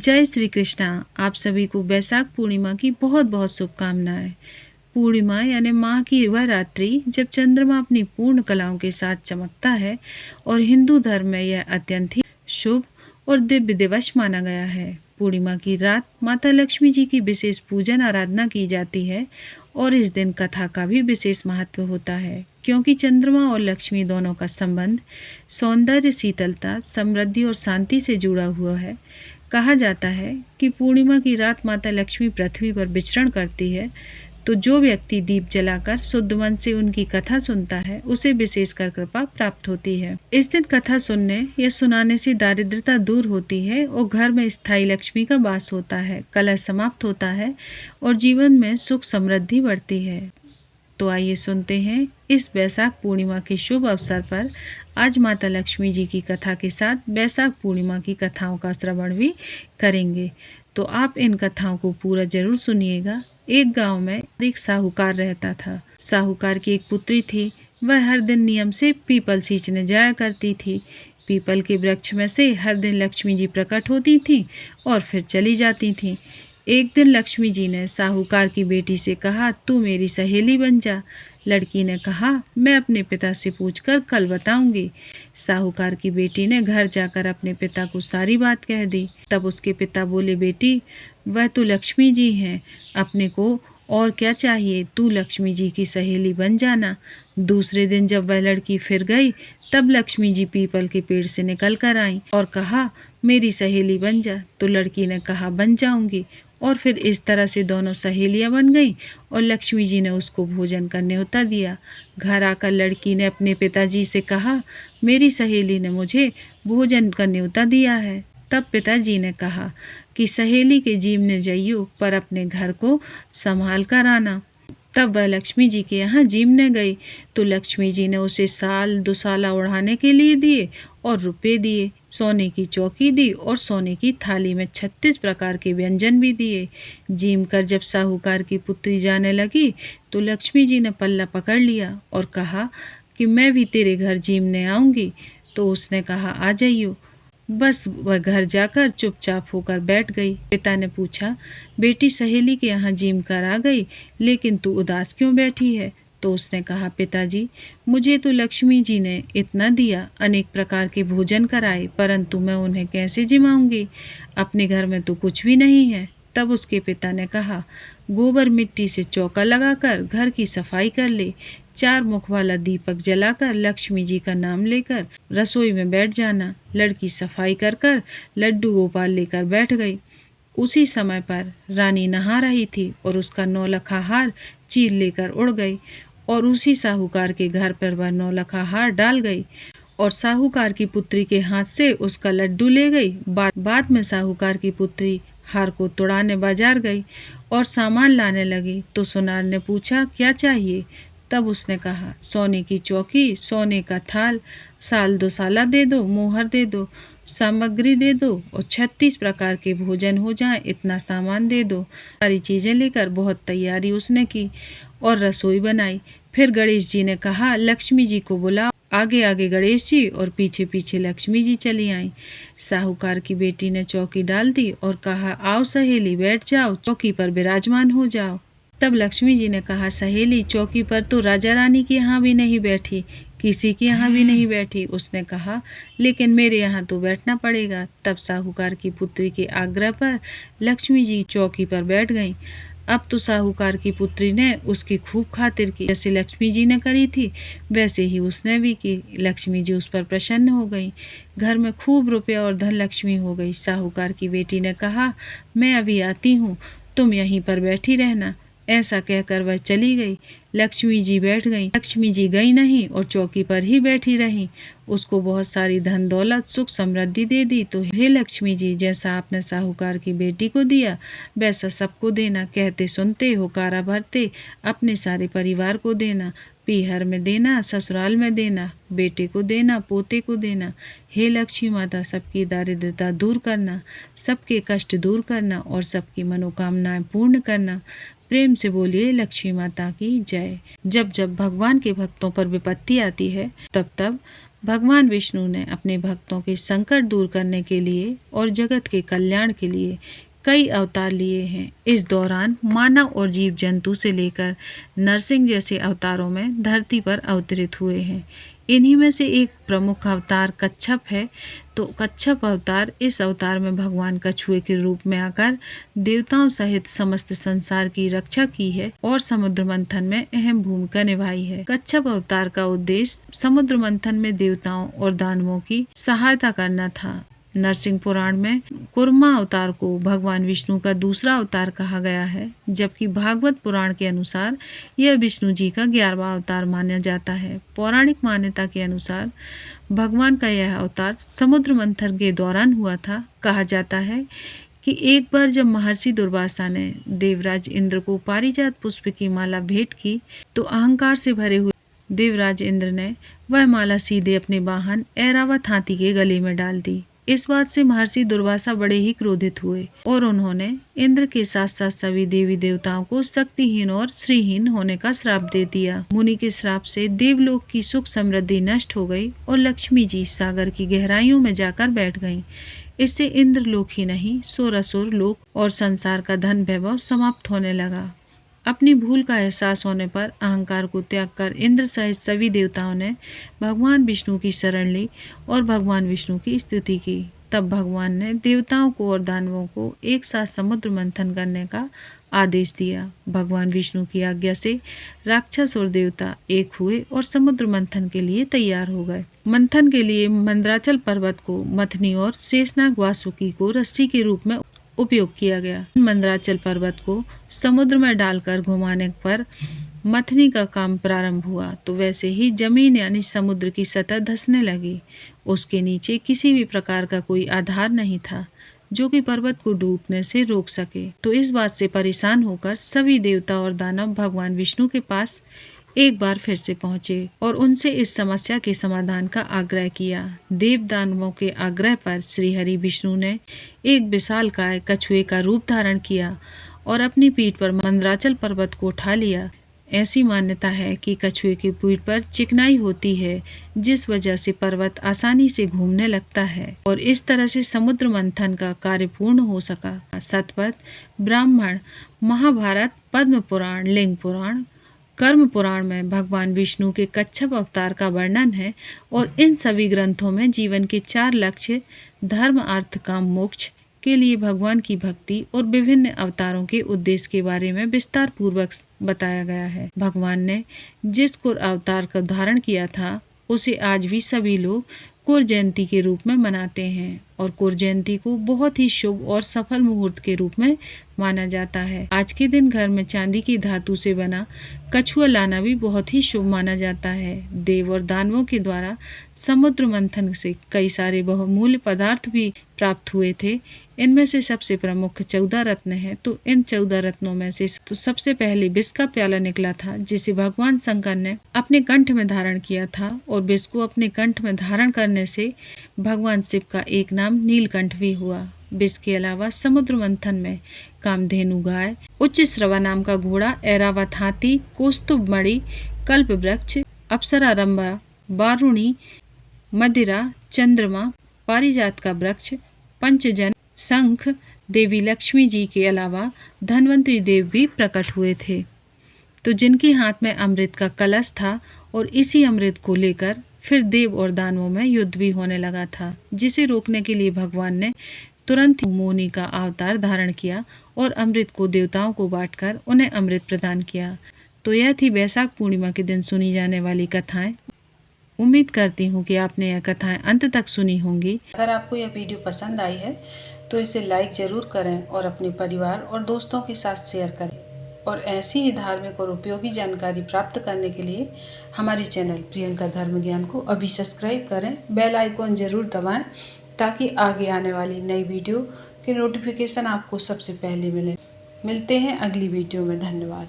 जय श्री कृष्णा। आप सभी को बैसाख पूर्णिमा की बहुत बहुत शुभकामनाएं। पूर्णिमा यानी माह की वह रात्रि जब चंद्रमा अपनी पूर्ण कलाओं के साथ चमकता है और हिंदू धर्म में यह अत्यंत ही शुभ और दिव्य दिवस माना गया है। पूर्णिमा की रात माता लक्ष्मी जी की विशेष पूजन आराधना की जाती है और इस दिन कथा का भी विशेष महत्व होता है, क्योंकि चंद्रमा और लक्ष्मी दोनों का संबंध सौंदर्य, शीतलता, समृद्धि और शांति से जुड़ा हुआ है। कहा जाता है कि पूर्णिमा की रात माता लक्ष्मी पृथ्वी पर विचरण करती है, तो जो व्यक्ति दीप जलाकर शुद्ध मन से उनकी कथा सुनता है उसे विशेषकर कृपा प्राप्त होती है। इस दिन कथा सुनने या सुनाने से दारिद्रता दूर होती है और घर में स्थायी लक्ष्मी का वास होता है, कलह समाप्त होता है और जीवन में सुख समृद्धि बढ़ती है। तो आइए सुनते हैं इस बैसाख पूर्णिमा के शुभ अवसर पर आज माता लक्ष्मी जी की कथा के साथ बैसाख पूर्णिमा की कथाओं का श्रवण भी करेंगे। तो आप इन कथाओं को पूरा जरूर सुनिएगा। एक गांव में एक साहूकार रहता था। साहूकार की एक पुत्री थी। वह हर दिन नियम से पीपल सींचने जाया करती थी। पीपल के वृक्ष में से हर दिन लक्ष्मी जी प्रकट होती थीं और फिर चली जाती थीं। एक दिन लक्ष्मी जी ने साहूकार की बेटी से कहा, तू मेरी सहेली बन जा। लड़की ने कहा, मैं अपने पिता से पूछकर कल बताऊंगी। साहूकार की बेटी ने घर जाकर अपने पिता को सारी बात कह दी। तब उसके पिता बोले, बेटी वह तो लक्ष्मी जी हैं, अपने को और क्या चाहिए, तू लक्ष्मी जी की सहेली बन जाना। दूसरे दिन जब वह लड़की फिर गई तब लक्ष्मी जी पीपल के पेड़ से निकल कर आई और कहा, मेरी सहेली बन जा। तो लड़की ने कहा, बन जाऊंगी। और फिर इस तरह से दोनों सहेलियां बन गईं और लक्ष्मी जी ने उसको भोजन का न्योता दिया। घर आकर लड़की ने अपने पिताजी से कहा, मेरी सहेली ने मुझे भोजन का न्योता दिया है। तब पिताजी ने कहा कि सहेली के जीवने जाइयो पर अपने घर को संभाल कर आना। तब वह लक्ष्मी जी के यहाँ जीमने गई तो लक्ष्मी जी ने उसे साल दुसाला उड़ाने के लिए दिए और रुपए दिए, सोने की चौकी दी और सोने की थाली में 36 प्रकार के व्यंजन भी दिए। जीम कर जब साहूकार की पुत्री जाने लगी तो लक्ष्मी जी ने पल्ला पकड़ लिया और कहा कि मैं भी तेरे घर जीमने आऊँगी। तो उसने कहा, आ जाइयो। बस वह घर जाकर चुपचाप होकर बैठ गई। पिता ने पूछा, बेटी सहेली के यहाँ जीम कर आ गई, लेकिन तू उदास क्यों बैठी है? तो उसने कहा, पिताजी मुझे तो लक्ष्मी जी ने इतना दिया, अनेक प्रकार के भोजन कराए, परंतु मैं उन्हें कैसे जिमाऊंगी? अपने घर में तो कुछ भी नहीं है। तब उसके पिता ने कहा, गोबर मिट्टी से चौका लगाकर घर की सफाई कर ले, 4 मुख वाला दीपक जलाकर लक्ष्मी जी का नाम लेकर रसोई में बैठ जाना। लड़की सफाई कर कर लड्डू गोपाल लेकर बैठ गई। उसी समय पर रानी नहा रही थी और उसका नौलखा हार चीर लेकर उड़ गई और उसी साहूकार के घर पर वह नौलखा हार डाल गई और साहूकार की पुत्री के हाथ से उसका लड्डू ले गई। बाद में साहूकार की पुत्री हार को तुड़ाने बाजार गई और सामान लाने लगी तो सुनार ने पूछा, क्या चाहिए? तब उसने कहा, सोने की चौकी, सोने का थाल, साल दुसाला दे दो, मोहर दे दो, सामग्री दे दो और 36 प्रकार के भोजन हो जाएं, इतना सामान दे दो। सारी चीज़ें लेकर बहुत तैयारी उसने की और रसोई बनाई। फिर गणेश जी ने कहा, लक्ष्मी जी को बुलाओ। आगे आगे गणेश जी और पीछे पीछे लक्ष्मी जी चली आईं। साहूकार की बेटी ने चौकी डाल दी और कहा, आओ सहेली बैठ जाओ, चौकी पर विराजमान हो जाओ। तब लक्ष्मी जी ने कहा, सहेली चौकी पर तो राजा रानी के यहाँ भी नहीं बैठी, किसी के यहाँ भी नहीं बैठी। उसने कहा, लेकिन मेरे यहाँ तो बैठना पड़ेगा। तब साहूकार की पुत्री के आग्रह पर लक्ष्मी जी चौकी पर बैठ गईं। अब तो साहूकार की पुत्री ने उसकी खूब खातिर की। जैसे लक्ष्मी जी ने करी थी वैसे ही उसने भी की। लक्ष्मी जी उस पर प्रसन्न हो गई। घर में खूब रुपया और धन लक्ष्मी हो गई। साहूकार की बेटी ने कहा, मैं अभी आती हूँ, तुम यहीं पर बैठी रहना। ऐसा कहकर वह चली गई। लक्ष्मी जी बैठ गई। लक्ष्मी जी गई नहीं और चौकी पर ही बैठी रही। उसको बहुत सारी धन दौलत सुख समृद्धि दे दी। तो हे लक्ष्मी जी, जैसा आपने साहूकार की बेटी को दिया वैसा सबको देना। कहते सुनते होकारा भरते अपने सारे परिवार को देना। पीहर में देना, ससुराल में देना, बेटे को देना, पोते को देना। हे लक्ष्मी माता, सबकी दारिद्रता दूर करना, सबके कष्ट दूर करना और सबकी मनोकामनाएं पूर्ण करना। प्रेम से बोलिए लक्ष्मी माता की जय। जब जब भगवान के भक्तों पर विपत्ति आती है तब तब भगवान विष्णु ने अपने भक्तों के संकट दूर करने के लिए और जगत के कल्याण के लिए कई अवतार लिए हैं। इस दौरान मानव और जीव जंतु से लेकर नरसिंह जैसे अवतारों में धरती पर अवतरित हुए हैं। इन्हीं में से एक प्रमुख अवतार कच्छप है। तो कच्छप अवतार, इस अवतार में भगवान कछुए के रूप में आकर देवताओं सहित समस्त संसार की रक्षा की है और समुद्र मंथन में अहम भूमिका निभाई है। कच्छप अवतार का उद्देश्य समुद्र मंथन में देवताओं और दानवों की सहायता करना था। नरसिंह पुराण में कूर्मा अवतार को भगवान विष्णु का दूसरा अवतार कहा गया है, जबकि भागवत पुराण के अनुसार यह विष्णु जी का 11वां अवतार माना जाता है। पौराणिक मान्यता के अनुसार भगवान का यह अवतार समुद्र मंथन के दौरान हुआ था। कहा जाता है कि एक बार जब महर्षि दुर्वासा ने देवराज इंद्र को पारिजात पुष्प की माला भेंट की, तो अहंकार से भरे हुए देवराज इंद्र ने वह माला सीधे अपने वाहन ऐरावत हाथी के गले में डाल दी। इस बात से महर्षि दुर्वासा बड़े ही क्रोधित हुए और उन्होंने इंद्र के साथ साथ सभी देवी देवताओं को शक्तिहीन और श्रीहीन होने का श्राप दे दिया। मुनि के श्राप से देवलोक की सुख समृद्धि नष्ट हो गई और लक्ष्मी जी सागर की गहराइयों में जाकर बैठ गईं। इससे इंद्रलोक ही नहीं, सोरसुर लोक और संसार का धन वैभव समाप्त होने लगा। अपनी भूल का एहसास होने पर अहंकार को त्याग कर इंद्र सहित सभी देवताओं ने भगवान विष्णु की शरण ली और भगवान विष्णु की स्तुति की। तब भगवान ने देवताओं को और दानवों को एक साथ समुद्र मंथन करने का आदेश दिया। भगवान विष्णु की आज्ञा से राक्षस और देवता एक हुए और समुद्र मंथन के लिए तैयार हो गए। मंथन के लिए मंदराचल पर्वत को मथनी और शेषनाग वासुकी को रस्सी के रूप में उपयोग किया गया। मंदराचल पर्वत को समुद्र में डालकर घुमाने पर मथनी का काम प्रारंभ हुआ, तो वैसे ही जमीन यानी समुद्र की सतह धंसने लगी। उसके नीचे किसी भी प्रकार का कोई आधार नहीं था जो कि पर्वत को डूबने से रोक सके। तो इस बात से परेशान होकर सभी देवता और दानव भगवान विष्णु के पास एक बार फिर से पहुंचे और उनसे इस समस्या के समाधान का आग्रह किया। देव दानवों के आग्रह पर श्री हरि विष्णु ने एक विशालकाय कछुए का रूप धारण किया और अपनी पीठ पर मंदराचल पर्वत को उठा लिया। ऐसी मान्यता है कि कछुए की पीठ पर चिकनाई होती है, जिस वजह से पर्वत आसानी से घूमने लगता है और इस तरह से समुद्र मंथन का कार्य पूर्ण हो सका। शतपथ, ब्राह्मण, महाभारत, पद्म पुराण, लिंग पुराण, कर्म पुराण में भगवान विष्णु के कच्छप अवतार का वर्णन है और इन सभी ग्रंथों में जीवन के 4 लक्ष्य धर्म, अर्थ, काम, मोक्ष के लिए भगवान की भक्ति और विभिन्न अवतारों के उद्देश्य के बारे में विस्तार पूर्वक बताया गया है। भगवान ने जिस कुर अवतार का धारण किया था उसे आज भी सभी लोग कुर जयंती के रूप में मनाते हैं और कुर जयंती को बहुत ही शुभ और सफल मुहूर्त के रूप में माना जाता है। आज के दिन घर में चांदी की धातु से बना कछुआ लाना भी बहुत ही शुभ माना जाता है। देव और दानवों के द्वारा समुद्र मंथन से कई सारे बहुमूल्य पदार्थ भी प्राप्त हुए थे। इनमें से सबसे प्रमुख 14 रत्न है। तो इन 14 रत्नों में से तो सबसे पहले विष का प्याला निकला था, जिसे भगवान शंकर ने अपने कंठ में धारण किया था और विष को अपने कंठ में धारण करने से भगवान शिव का एक नाम नीलकंठ भी हुआ। विष के अलावा समुद्र मंथन में कामधेनु गाय, उच्च श्रवा नाम का घोड़ा, ऐरावत हाथी, कौस्तुभ मणि, कल्प वृक्ष, अप्सरा रंभा, वारुणी, मदिरा, चंद्रमा, पारिजात का वृक्ष, पंचजन, शंख, देवी लक्ष्मी जी के अलावा धन्वंतरी देव भी प्रकट हुए थे, तो जिनके हाथ में अमृत का कलश था और इसी अमृत को लेकर फिर देव और दानवों में युद्ध भी होने लगा था, जिसे रोकने के लिए भगवान ने तुरंत मोनी का अवतार धारण किया और अमृत को देवताओं को बांटकर उन्हें अमृत प्रदान किया। तो यह थी वैशाख पूर्णिमा के दिन सुनी जाने वाली कथाएं। उम्मीद करती हूँ कि आपने यह कथाएं अंत तक सुनी होंगी। अगर आपको यह वीडियो पसंद आई है तो इसे लाइक ज़रूर करें और अपने परिवार और दोस्तों के साथ शेयर करें। और ऐसी ही धार्मिक और उपयोगी जानकारी प्राप्त करने के लिए हमारे चैनल प्रियंका धर्म ज्ञान को अभी सब्सक्राइब करें, बेल आइकॉन ज़रूर दबाएं ताकि आगे आने वाली नई वीडियो के नोटिफिकेशन आपको सबसे पहले मिले। मिलते हैं अगली वीडियो में। धन्यवाद।